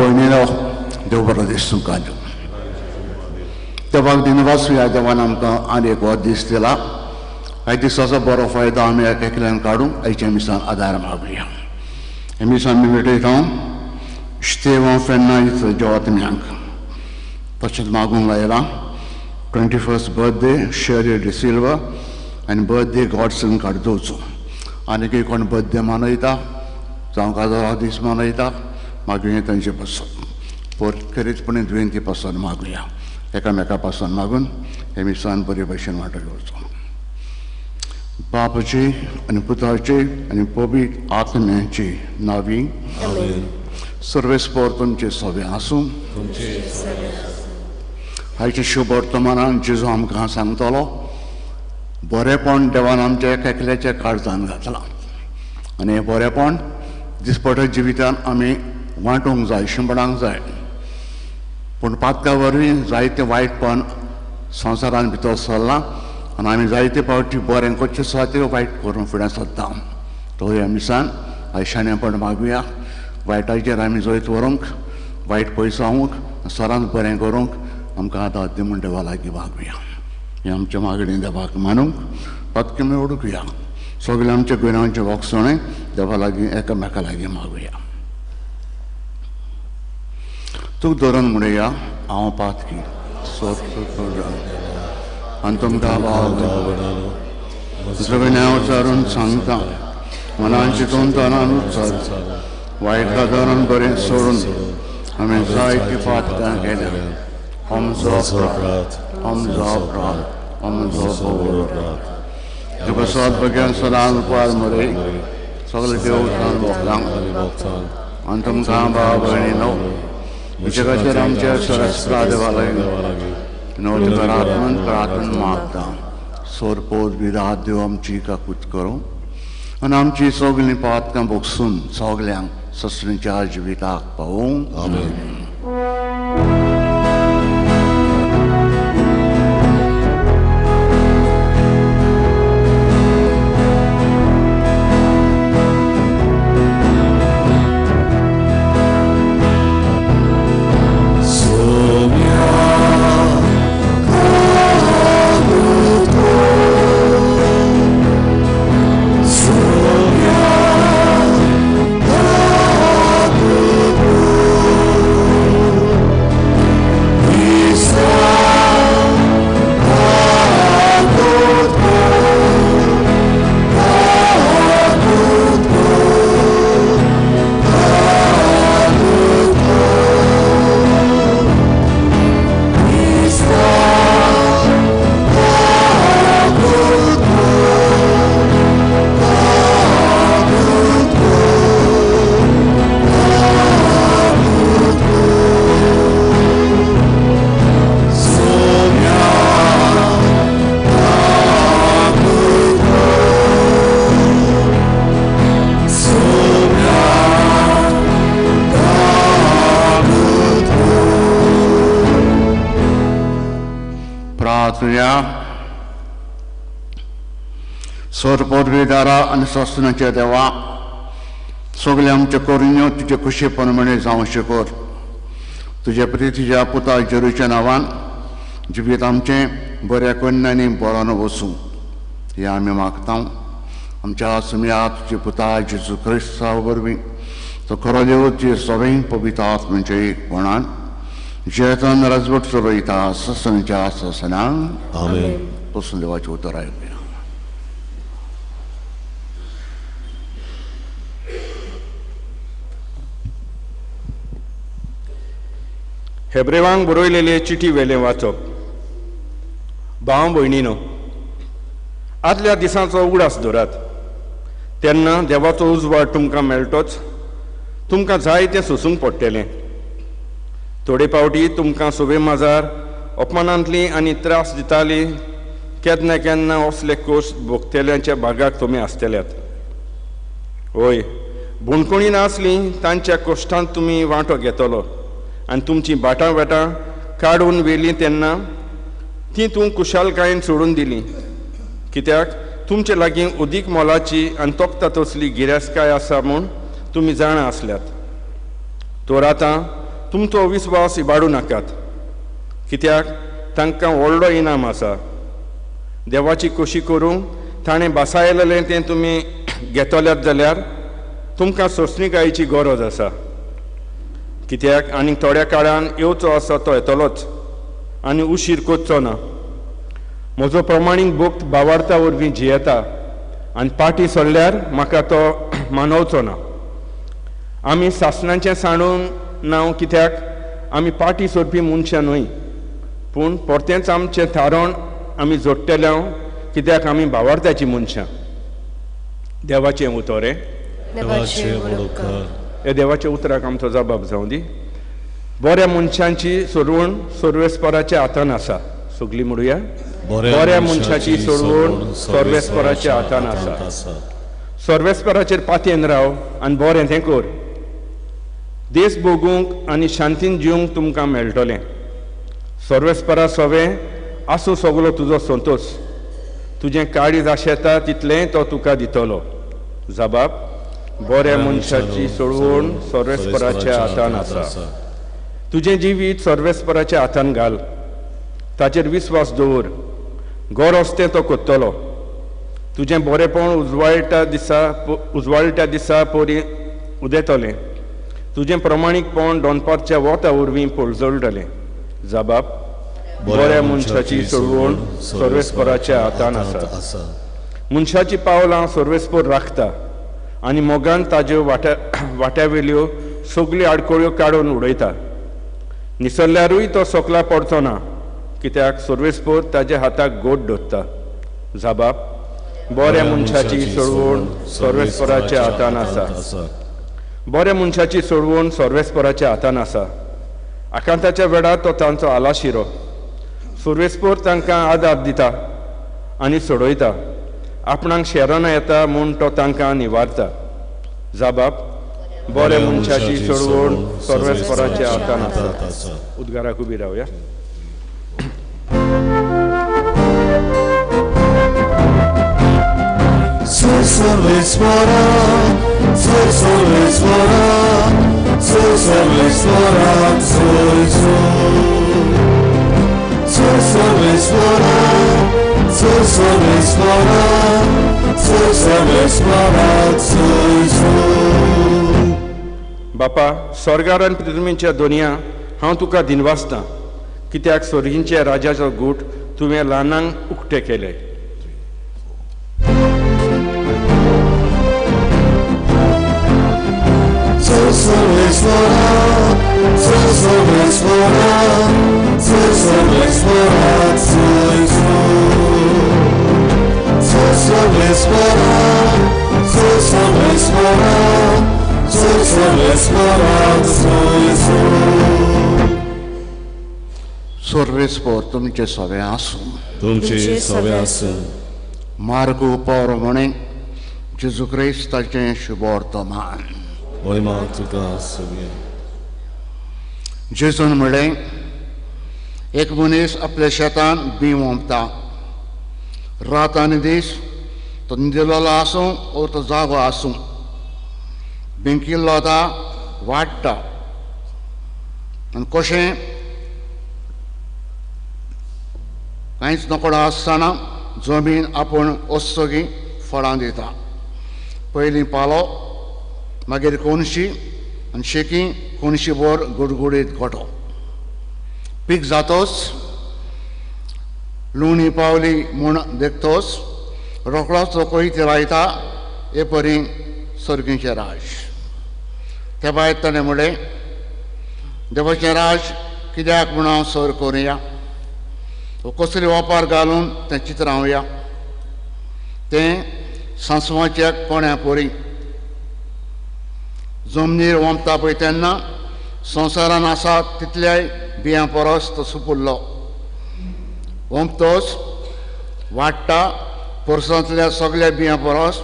भयणीनो देव बरो दीस तुमकां दिवं. देवाक दिनवास ह्या देवान आमकां आनी एक हो दीस दिला. ह्या दिसाचो बरो फायदो आमी एकल्यान काडून आयच्या मिसान आदार मागुया. हे मिसान मी भेटयता Estevão Fernandes Jotmiank. तशेंच मागूंक लायला 21st birthday Sherry De Silva and birthday Godson Cardozo. आनी कोण बर्थडे मनयता जावं काजरा दीस मनयता मागुया तांचे पासून पोरकरीतपणी दुयेंती पासून मागुया. एकामेका पासून मागून हे मिसान बरे भशेन वांटो घेवचो. बापाची आनी पुताची आनी पवित्र आत्म्याची नांवी सर्वेस्पोर तुमचे सवे आसूं. आयच्या शुभ वर्तमानान जेजू आमकां सांगतलो बरेपण देवान आमच्या एकल्याच्या काळजान घातलां आनी हें बरेपण दिसपट्या जिवितान आमी वांटूंक जाय, शिंपडांक जाय. पूण पातका वरवीं जायतें वायटपण संवसारान भितर सरलां आनी आमी जायते फावटी बरें कशें आसा तें वायट करून फुडें सरता. तो ह्या मिसान आयशाणेपण मागुया. वायटाचेर आमी जैत व्हरूंक, वायट पयसावूंक, सरांत बरें करूंक आमकां आदार दी म्हूण देवा लागीं मागुया. हें आमच्या मागणी देवाक मानूंक पत्के मेळुकया. सगळे आमच्या गुन्यांचे वखसणें देवा लागीं एकामेका लागीं मागुया. तूं धरून म्हणया हांव पातकी आनी तुमकां सगळ्या उच्चारून सांगता मनान चिंतून तनान उच्चार वायट धरून बरें सोडून आमी जायतीं पातकां केल्या. हमजो अपराध, हमजो अपराध, हमजो अपराध. तुका सद बग्यान सदां उपार मरे सगळे देवतान भोगतां आनी तुमकां भाव भयणीनो जगाचेर आमच्या सरस्प्रा देवा लागीं नवतरात्मन प्रार्थना मागता. सोरपोत विरात देव आमची काकूत करूं आनी आमची सगळीं पातकां भोगसून सगल्यांक ससणीच्या जिविताक पावूं. आमेन. सोरपोरवेदारा आनी सस्नाच्या देवा सगळे आमचे कोरिन्यो तुजे खुशेपण म्हणे जावं शिकोर. तुजे प्रितीच्या पुता जेरूच्या नांवान जिवीत आमचें बऱ्या कन्यांनी बरोन वसूं हें आमी मागता. आमच्या सुम्या तुजे पुता जेजू क्रिस्ता वरवीं तो खरो देव तुजे सगळीं पवित्र आत्म्याचे एकपणान जेतन राजवट चलयता ससनाच्या ससनांक. आमेन. पसून देवाचें उतर आयकुया. हेब्रेवांक बरयलेले चिठी वेले वाचप. भाव भयणीनो, आदल्या दिसाचो उगडास धरात. तेन्ना देवाचो उजवाड तुमकां मेळटोच तुमकां जाय तें सोंसूंक पडटलें. थोडे फावटी तुमकां सोबे माजार अपमानांतलीं आनी त्रास दितालीं केन्ना केन्ना असले कोश्ट भोगतेल्यांच्या भागाक तुमी आसतल्यात. हय, बुणकुणी नासलीं तांच्या कोश्टांत तुमी वांटो घेतलो आनी तुमचीं बाटां बेटां काडून व्हेलीं तेन्ना ती तूं कुशालकायेन सोडून दिलीं. कित्याक तुमचे लागीं उदीक मोलाची आनी तोखता तसली गिरेस्तकाय आसा म्हूण तुमी जाणा आसल्यात. तर आतां तुमचो विस्वास इबाडू नाकात, कित्याक तांकां व्हडलो इनाम आसा. देवाची खोशी करूंक ताणें बसायलेलें तें तुमी घेतल्यात जाल्यार तुमकां सोंसणीकायेची गरज आसा, कित्याक आनी थोड्या काळान येवचो आसा तो येतलोच आनी उशीर कोचचो ना. म्हजो प्रमाणीक भक्त भावार्था वरवीं जियेता आनी पाटी सोडल्यार म्हाका तो मानवचो ना. आमी सासणाचें सांडून नांव, कित्याक आमी पाटी सोडपी मनशां न्हय, पूण परतेंच आमचें थारोन आमी जोडटले, कित्याक आमी भावार्थाची मनशां. देवाचें उतर हे देवाच्या उतराक आमचो जबाब जावं दी. बऱ्या मनशांची सोडवण सर्वेस्पराच्या हातान आसा. सगळीं म्हणुया, बऱ्या मनशाची सोडवण सर्वेस्पराच्या हातान आसा. सर्वेस्पराचेर पातयेन राव आनी बरें तें कर. देश भोगूंक आनी शांतीन जिवंक तुमकां मेळटलें. सर्वेस्परा सवें आसूं सगलो तुजो संतोश. तुजें काळीज आशेता तितलें तो तुका दितलो. जबाब, बऱ्या मनशाची सोडवण सर्वेस्पराच्या हातान आसा. तुजें जिवीत सर्वेस्पराच्या हातान घाल. ताचेर विस्वास दवर. गरज तें तो कोत्तलो. तुजें बरेंपण उजवाळट्या दिसा परी उदेतलें. तुजें प्रमाणीकपण दोनपारच्या वोता वरवीं पळजळटलें. जबाब, बऱ्या मनशाची सोडवण सर्वेस्पराच्या हातान आसा. मनशाची पावलां सर्वेस्पर राखता आनी मोगान ताज्यो वाट्यावेल्यो सगळ्यो आडकोळ्यो काडून उडयता. निसरल्यारूय तो सोकला पडचो ना, कित्याक सर्वेस्पर ताज्या हाताक गोट धरता. जबाब, बऱ्या मनशाची सोडवण सर्वेस्पराच्या हातान आसा. बऱ्या मनशाची सोडवण सर्वेस्पराच्या हातान आसा. आकांताच्या वेळार तो तांचो आलाशिरो. सर्वेस्पर तांकां आदार दिता आनी सोडयता. आपणाक शेराना येता म्हूण तो तांकां निवारता. जबाब, बऱ्या मनशाची सोडवण सर्वेस्पराच्या हातान आसा. उद्गाराक उबी रावया. Servéspora, बापा, स्वर्गार आनी पृथ्वीच्या दोनया हांव तुका दिनवासतां, कित्याक स्वर्गींच्या राजाचो गूट तुवें ल्हानांक उक्ते केले. सर्वेस्पर तुमचे सवे आसूं. तुमचे सवे आसूं. मार्गो पावरमणे जेजू क्रिस्ताचें शुभवर्तमान. महिमा तुका सगळी. जेजून म्हणलें, एक मनीस आपल्या शेतान बी वोंपता. रात आनी दीस तो न्हिदिल्लो आसूं वो तो जागो आसूं, बिंकिल्लो आतां वाडटा. आनी कशें कांयच नकळो आसतना जमीन आपूण ओस्सोगी फळां दिता. पयलीं पालो, मागीर कोणशी आनी शेकी कोणशी भर गुडगुडीत गोठो. पीक जातोच लुणी पावली म्हूण देखतोच रोखडोच तो कोयते लायता. हे परी सर्गीचें राज. त्या भायर ताणें म्हणलें, देवाचें राज कित्याक म्हूण हांव सर करुया, कसली वापार घालून तें चित्रावया. तें सांसवाच्या कोण्या परी. जमनीर वोंपता पळय तेन्ना संवसारान आसा तितल्याय बियां परस तो सुपुल्लो. वोंपतोच वाडटा, परसांतल्या सगळ्या बियां परस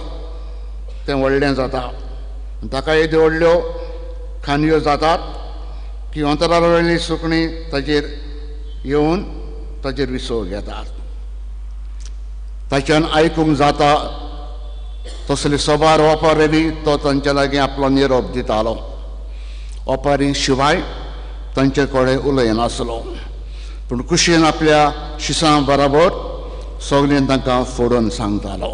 तें व्हडलें जाता. ताका येद्यो व्हडल्यो खांदयो जातात की अंतरावयली सुकणीं ताचेर येवन ताचेर विसव घेतात. ताच्यान आयकूंक जाता तसले सोबार ओपारी बी तो तांचे लागीं आपलो निरोप दितालो. ओपारी शिवाय तांचे कडेन उलयनासलो, पूण कुशीन आपल्या शिसां बरोबर सगळीं तांकां फोडून सांगतालो.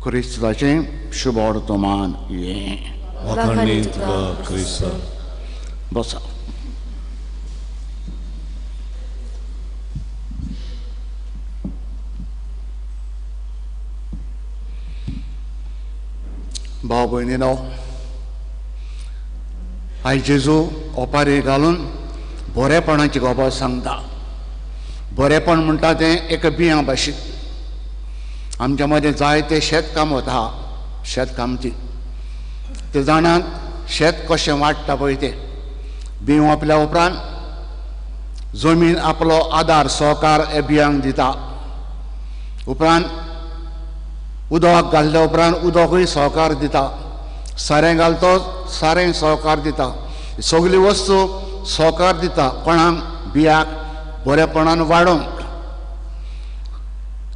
क्रिस्ताचें शुभ वर्तमान हें. वाखाणणी तुका क्रिस्ता. बसा. भाव भयणीनो, आयज जेजू ओपारी घालून बरेपणाची गजाल सांगता. बरेपण म्हणटा तें एक बियां भाशेन. आमच्या मदें जायते शेतकाम वता, शेतकामती ते जाणात शेत कशें वाडटा पळय तें. बिंयो आपल्या उपरांत जमीन आपलो आदार सहकार हे बियांक दिता. उपरांत उदक घातल्या उपरांत उदकूय सहकार दिता. सारें घालतो सारें सहकार दिता. सगळी वस्तू सहकार दिता कोणाक? बियाक बरेपणान वाडोवंक.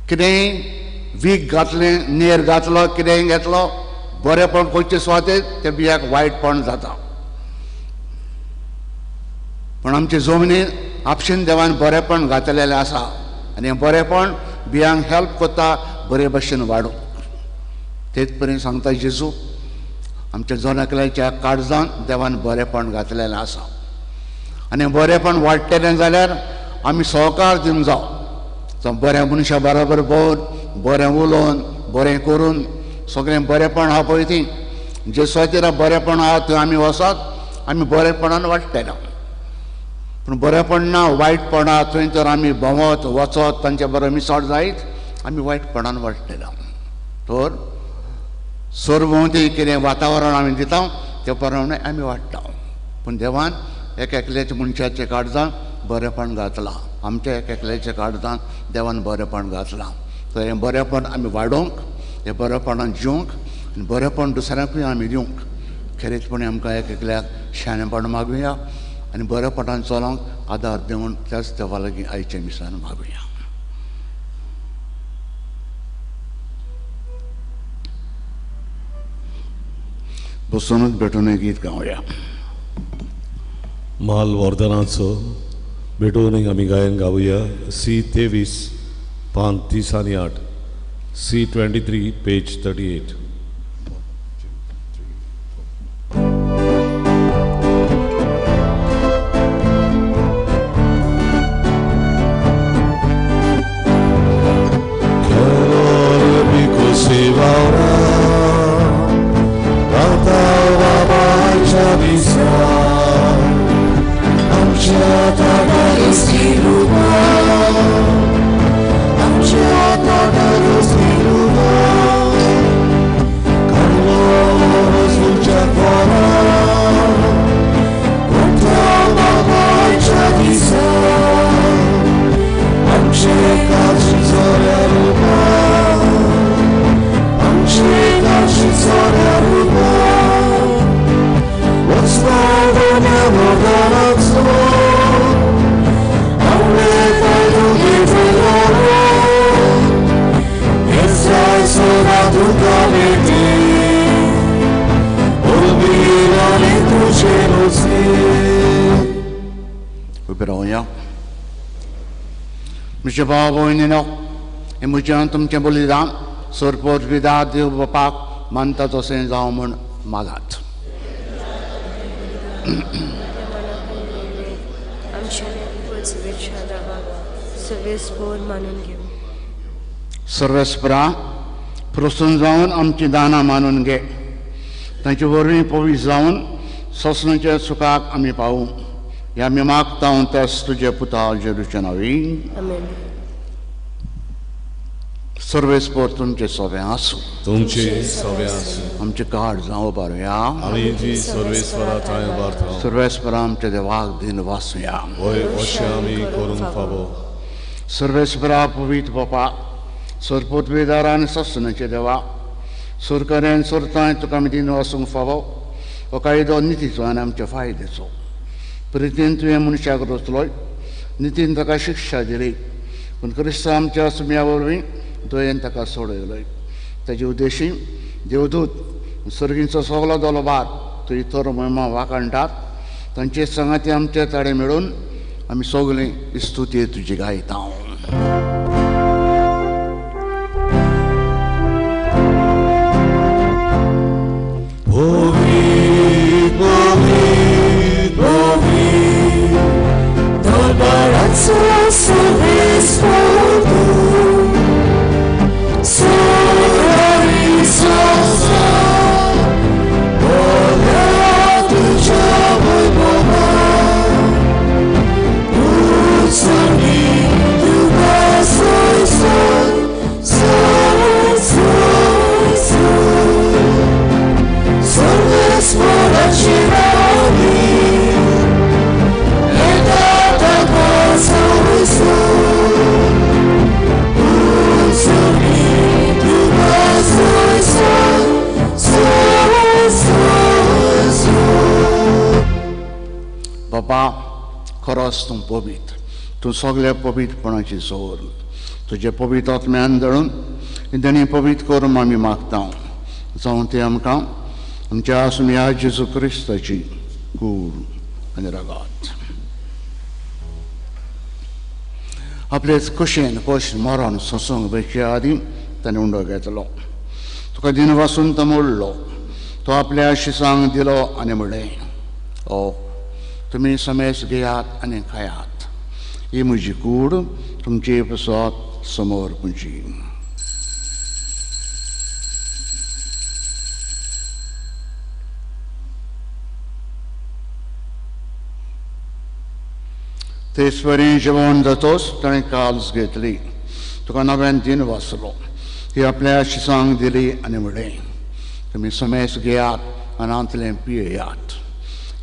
कितेंय वीख घातलें, नेर घातलो, कितेंय घेतलो, बरेपण खंयचे सुवातेर त्या बियाक वायटपण जाता. पण आमचे जमनीन आपशीन देवान बरेपण घातलेलें आसा आनी हें बरेपण बियांक हेल्प करता बरे भशेन वाडूंक. तेच पर्यंत सांगता जेजू आमच्या जनाकल्याच्या काळजांत देवान बरेपण घातलेलें आसा आनी बरेपण वाडटलें जाल्यार आमी सहकार दिवंक जाय. बऱ्या मनशा बरोबर भोंवन बरें उलोवन बरें करून सगळें बरेपण आहा पळय ती जे सुवातेर बरेपण आहा थंय आमी वचत आमी बरेपणान वाडटले. पूण बरेपण ना वायटपण आहा थंय तर आमी भोंवत वचत तांचे बरोबर मिसळ जायत आमी वायटपणान वाडटले. तर सरभोंवती कितें वातावरण आमी दिता त्या प्रमाणे आमी वाडटा. पूण देवान एक एकल्याच्या मनशाच्या काळजांत बरेपण घातलां. आमच्या एक एकल्याच्या काळजांत देवान बरेपण घातलां. तर हें बरेपण आमी वाडोवंक, हें बरेपणान जिवंक आनी बरेपण दुसऱ्यांकूय आमी दिवंक खरेंचपणी आमकां एक एकल्याक शाणेपण मागुया आनी बरेपणान चलोवंक आदार दिवन त्याच देवा लागीं आयचे मिसान मागुया. बसूनच भेटून एक गीत गावया. माल वर्धनाचो भेटून आमी गायन गावया. C23 पान 30 आनी 8. C23 page 38. म्हजे भाव भयणीनो, हें म्हजें तुमचें बलिदान सरपोत विदा देव बापाक मानता तशें जावं म्हूण मागात. सर्वेस्परा प्रसन्न जावन आमची दानां मानून घे. तांचे वरवीं पवित्र जावन सोंसणेच्या सुखाक आमी पावूं. ह्या आमी मागता तेच तुजे पुता जेजूच्या नांवी. सर्वेस्पर तुमचे सोबे आसूं. तुमचे सोबे आसूं. आमचे काळ जावं बारुया. आमी जी सर्वेस्परा ताय बारता. सर्वेस्परा आमच्या देवाक दिन वासुया. होय अशें आमी करूंक फावो. सर्वेस्परा पवित्र बापा, सरपोतवेदार आनी सस्नाचे देवा, सुरकरेन सुरताय तुका आमी दिन वासूंक फावो. हो कायदो नितीचो आनी आमच्या फायद्याचो. प्रितीन तुवें मनशाक रचलोय, नितीन ताका शिक्षा दिली, पूण क्रिस्ता आमच्या सुम्या वरवीं तुवें ताका सोडयलोय. ताचे उद्देशी देवदूत सर्गींचो सगळो दलबार तो इतर महिमा वाकाणटात तांचे संगाती आमचे ताडे मेळून आमी सगळीं स्तुती तुजी गायता बाबा खरोच तूं पवित्र तूं सगळ्या पवित्रपणाची सोर तुजे पवित्र आत्म्यान दळून ताणी पवित्र करून आमी मागता जावं ते आमकां आमच्या आसुमिया जेजू क्रिस्ताची कूड आनी रगत आपलेच कुशीन कश मरण सोसूंक बेच्या आदीं ताणें उंडो घेतलो तुका दिन वासून तो मोडलो तो आपल्या शिसांक दिलो आनी म्हणलें ओ तुमी समेस घेयात आनी खायात ही म्हजी कूड तुमचे पसत समोर पुंजी तेच परी जेवण जातोच ताणें काल्स घेतली तुका नव्यान दिन वाचलो ती आपल्या शिसांक दिली आनी म्हणलें तुमी समेस घेयात आनी आंतलें पियेयात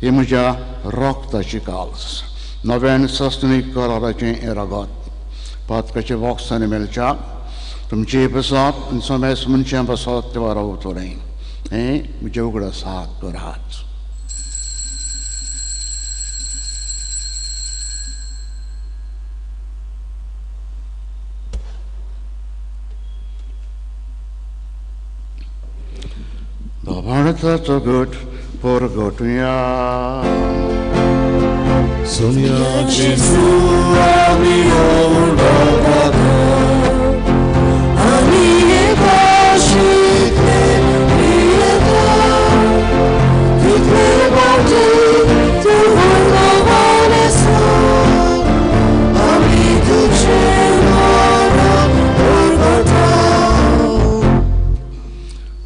ही म्हज्या रोगताची काल्स नव्यान सस्तनीक कराराचें हें रगत पातकाचे वखसांनी मेलच्या तुमचे बसत आनी समेस मनशां बसत ते रावतलें हें म्हजे उगडास हात करात भारताचो गट परगटुया सोनियाची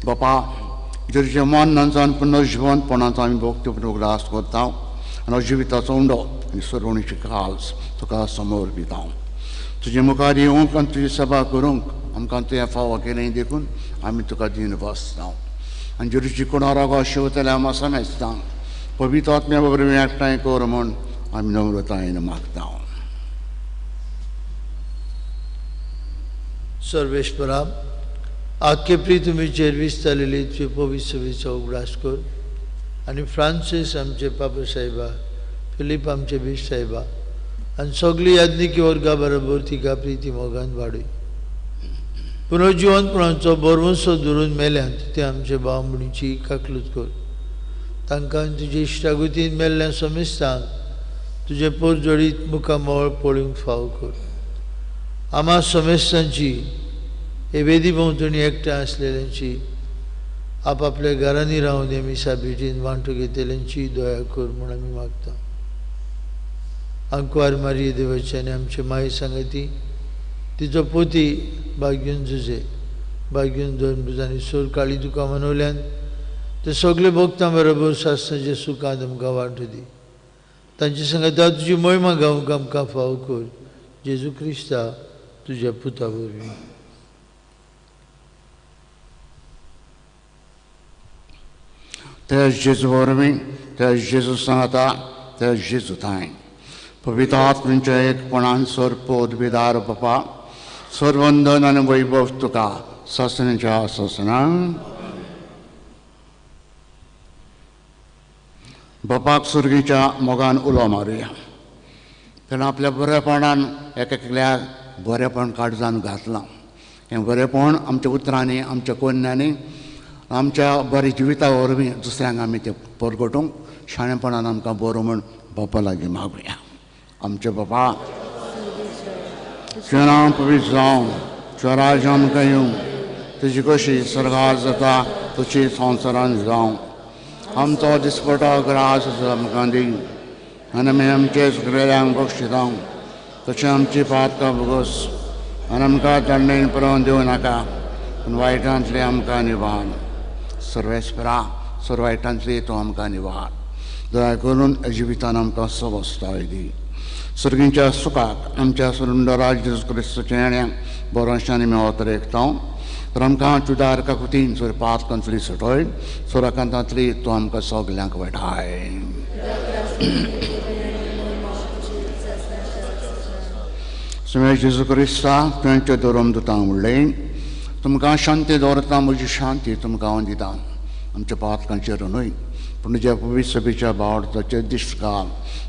बापा जेचे मन नंचान पुन्हा जिवंतपणाचो आमी भोगतो प्रोग्रास करता आनी जिविताचो उंडो आनी सरवणीची काल्स तुका समोर दिता तुजे मुखार येवंक आनी तुजी सभा करूंक आमकां तुवें फावो केलें देखून आमी तुका दिन बसता आनी जेची कोणारागो शिवतले आमी समजता पवित्र आत्म्या बरोबर एकठांय कर म्हूण आमी नम्रतायेन मागता सर्वेश्वरा आख्खे प्रितुमी चेरविस्तालेली तुजे पवित्र सभेचो उगडास कर आनी फ्रांसीस आमचे पापा साहेबा फिलीप आमचे बीश साहेबा आनी सगळी याज्ञिकी वर्गा बरोबर तिका प्रिती मोगान वाडय पुनर्जिवंतपणाचो बोरवंसो धरून मेल्यांत ते आमचे भाव भयणीची काकलूत कर तांकां तुजे इश्टागुतीन मेल्ल्या समेस्तांक तुजे पोरजोडीत मुखामोळ पळोवंक फाव कर आमा समेस्तांची हे वेदी भोंवतणी एकठांय आसलेल्यांची आपआपल्या घरांनी रावन हे मिसा भेटीन वांटो घेतलेल्यांची दया कर म्हूण आमी मागता अंकवार मारिये देवाची आनी आमचे माय सांगाती तिचो पोती भाग्यून झुजे भाग्यून दोन बुजांनी सोर काळी तुका मनवल्यान ते सगळे भक्तां बरोबर शास्त्राचे सुखांत आमकां वांटो दी तांचे सांगाता तुजी महिमा गावंक आमकां फाव कर जेजू क्रिस्ता तुज्या पुता वरवीं तेज जेजू वरवीं तेज जेजू सांगता तेज जेजू थंय पवित्र आत्म्याच्या एकपणान सरपोद बिदार बापा सर्वंदन आनी वैभव तुका ससण्याच्या ससनां बापाक सुर्गीच्या मोगान उलो मारुया तेणें आपल्या बरेपणान एकल्याक बरेपण काडजान घातलां हें बरेपण आमच्या उतरांनी आमच्या कन्यांनी आमच्या बऱ्या जिविता वरवीं दुसऱ्यांक आमी ते परगटूंक शाणेपणान आमकां बरो म्हूण बापा लागीं मागुया. आमचे बापा तुजें नांव पवित्र जावं, तुजें राज्य आमकां येवं, तुजी कशी सर्गार जाता तशी संवसारान जावं. आमचो दिसपटो ग्रास आमकां दी आनी आमी आमचे सगळ्यांक बक्षितां तशें आमची पातकां भोगोस आनी आमकां दंडेन पडोवन दिवं नाका पूण वायटांतली आमकां निवार. सर्वेस्परा सर्वायटांतली तूं आमकां निवार. दया करून जिवितान आमकां सवस्ताय दी. सर्गींच्या सुखाक आमच्या सुरुंडराज जेजू क्रिस्ताच्या येण्याक बरोशांनी मेवतर एकतां तर आमकां चुदार काकुतीन सोर पातकांतली सटोय सोराकांतांतली तूं आमकां सगल्यांक वेठाय. सुमे जेजू क्रिस्ता तुवेंचे धोरम दिता म्हणलें तुमकां शांती दवरता म्हजी शांती तुमकां हांव दिता. आमच्या पातकांचेर न्हय पूण तुज्या पवित्र सभेच्या बावडताचे दिश्ट घाल.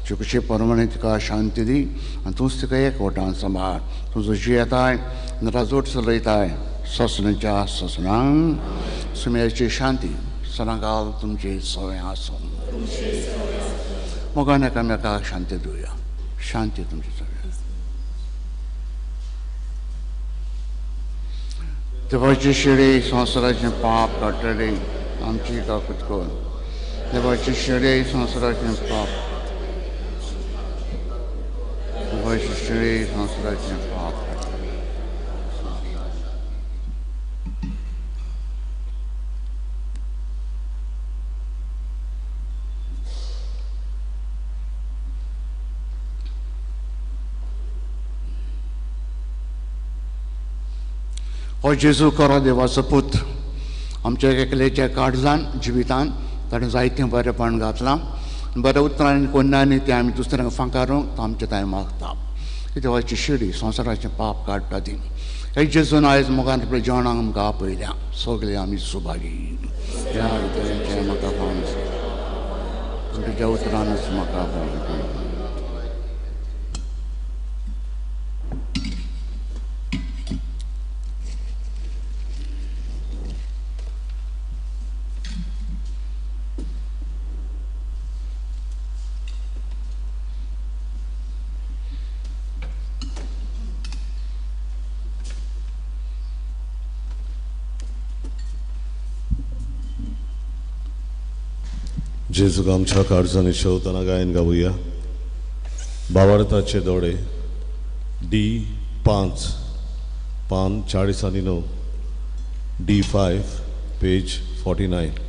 तूं कशी परमणे तिका शांती दी आनी तूंच तिका एकवटान सांबाळ. तूं जशी येताय राजवट चलयताय ससण्याच्या ससनांक सुम्याची शांती सनाकाल तुमची सवय आसूं. मोगान एकामेकाक शांती दिवया. शांती तुमची सवय. देवाची शिडी संवसाराचें पाप काडटली आमची काकूट कर. देवाची शिडी संवसाराचें पाप देवाची शिडी संवसाराचें पाप काडटली. हो जेजू खरो देवाचो पुत्र आमच्या एकल्याच्या काळजान जिवितान ताणें जायतें बरेंपण घातलां. बरें उतरांनी कोन्नांनी तें आमी दुसऱ्यांक फांकारूंक तो आमचे तांय मागता. देवाची शिडी संवसाराचें पाप काडटा ती हे जेजून आयज मोगान आपल्या जेवणाक आमकां आपयल्या. सगळे आमी सुभागी. ह्या भितरचें म्हाका पावून तुज्या उतरानच म्हाका पावून. जेजूक आमच्या काळजांनी शेवताना गायन गावुया. भावार्थाचे दोडे D5 पान 40 D5 पेज 49.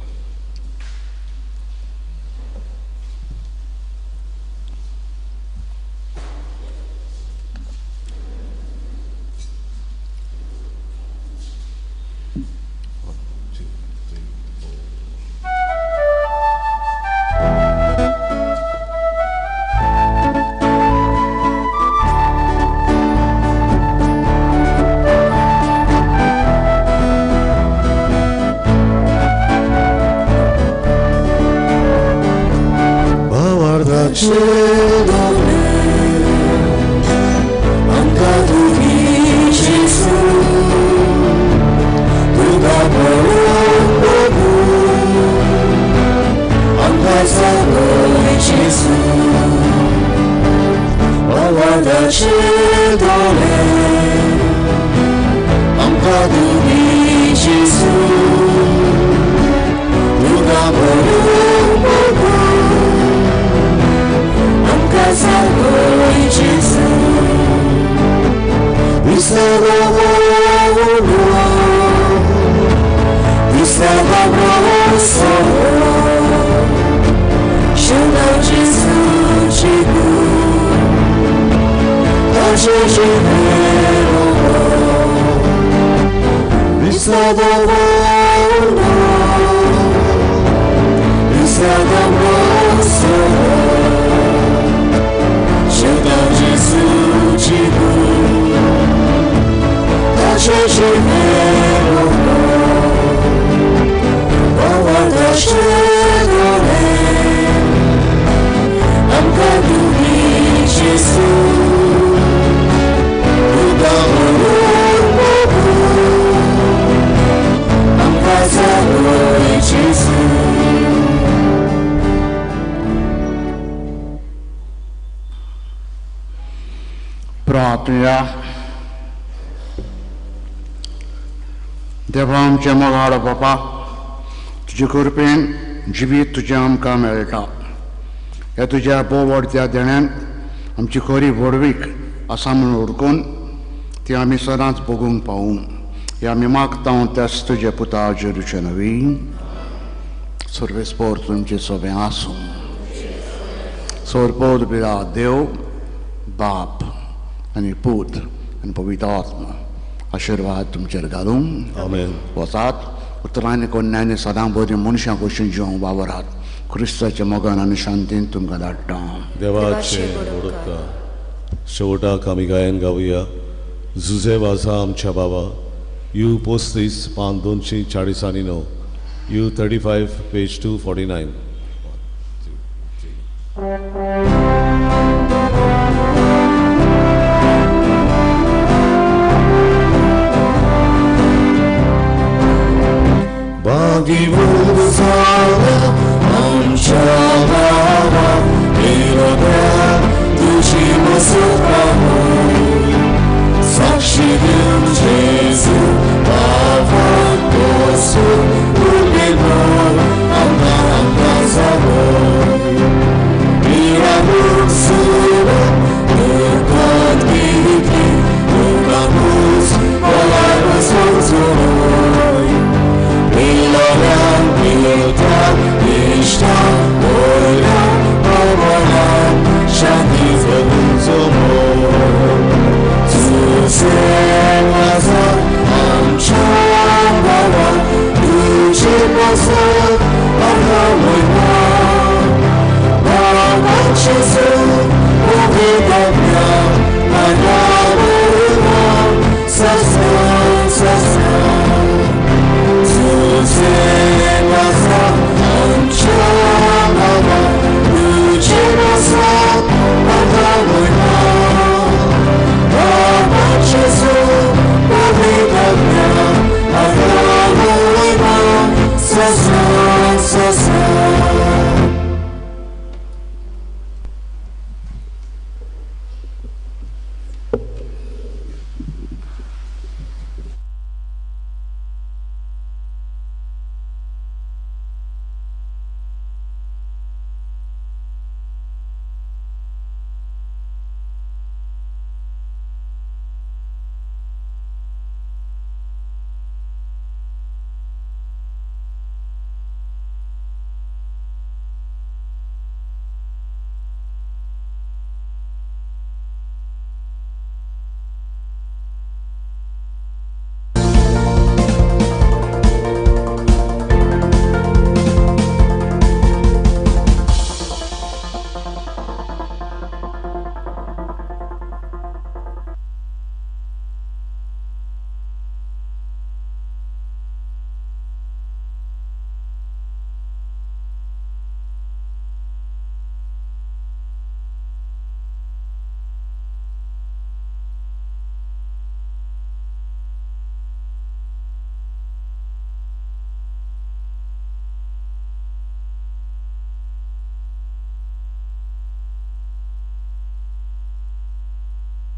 I'm प्रार्थना. देवा आमचे मोगाळ बापा, तुजे कृपेन जिवीत तुजें आमकां मेळटा. ह्या तुज्या बोवडत्या देण्यान आमची खरी व्हडवीक आसा म्हूण उरकून ती आमी सदांच भोगूंक पावूं. हे आमी मागता त्याच तुजे पुता जेरूचे नवी. सर्वेस्पोर तुमचे सोबे आसूं. सोरपोद बिरा देव, बाप आनी पूत आनी पवित्र आत्मा आशिर्वाद तुमचेर घालूं. आमेन. वचात उतरांनी कन्यांनी सदां बरी मनशां कशीं जिवंक वावरात. क्रिस्ताच्या मोगान आनी शांतीन तुमकां धाडटा. देवाचे ओळखता. शेवटाक आमी गायन गावया. झुजे वाजा आमच्या बाबा. यू 35 पान 249. You 35 page 249. Bagi Vusala, Amshavara, Eroda, Dushi Masukamo, Sakshidim Jesu, Bava Kosu, Ulimo, Amba Amba Zabo, Mira Vusula, Nukad Giti, Nukamus, Olamas Vusula, Miloran, Miltan, Ishtan, Oilan, Omalan, Shanti Zebunzomor. Zuzemazan, Amchavaran, Duchemazan, Amhamoiman, Babachesu, Uvida